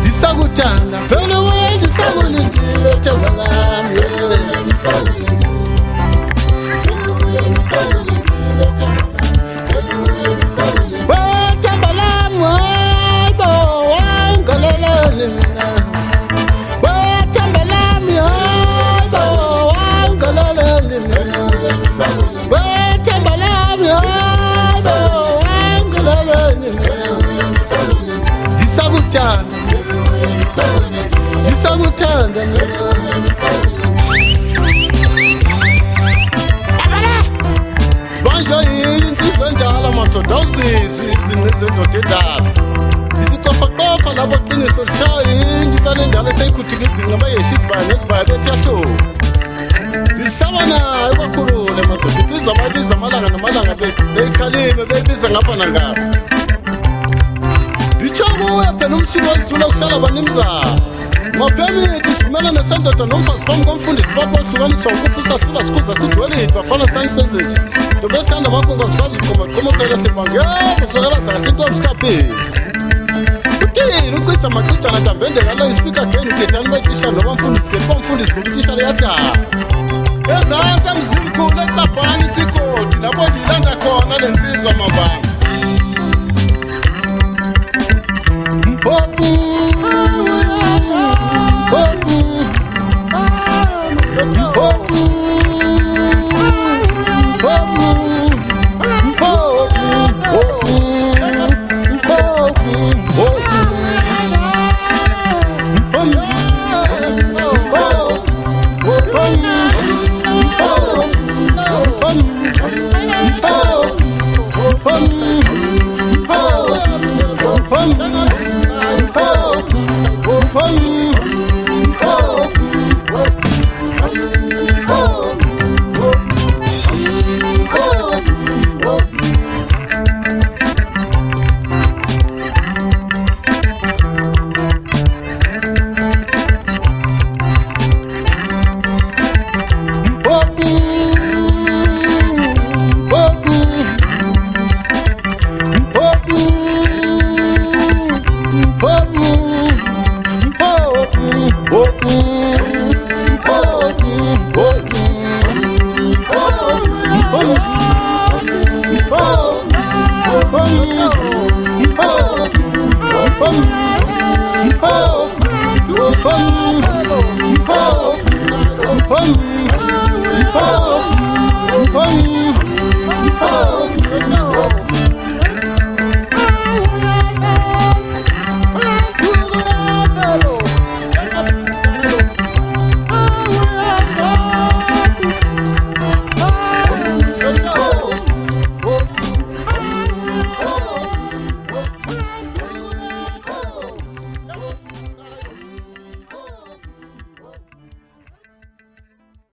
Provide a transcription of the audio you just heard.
Disagutana, vele uye ndisakulindile themba lami. Themba lami, hayi bo, wangaleleni mina. Themba lami, hayi bo, wangaleleni mina. Themba lami, hayi bo, wangaleleni mina. Disagutana Banja insizwa endala madoda awuzizwi izinto ezendoda endala zithi cofa labo qiniso zishaya indifana endala eseyikhuthika izinga abayeshi izibaya nezibaya bethi yahlobo ndihlaba nayo bakhulule madoda insizwa bayibiza amalanga namalanga beyikhalime beyibiza ngapha nangapha nditsho kuwe phela umsuku wazithula kuhlala banimzana ngaphamiti sivumela nesendoda nomfazi phambi komfundisi babo ohlukaniswa ukufa usahlula sikhuza sidweliphi bafana sanisenzeji ntobe esithanda amakhongo sikwazi uqomaqomoqela sibangeza sokeladla ngasintombi sikhapheni uthini ucica macijana dambendekalo ispika geni udedani betisha noba mfundisi keliba mfundisi ngokutisha leyadala ezantsi emzimkhulu ecabhani isigodi lapho ndiyilanda khona le nsizwa mabanga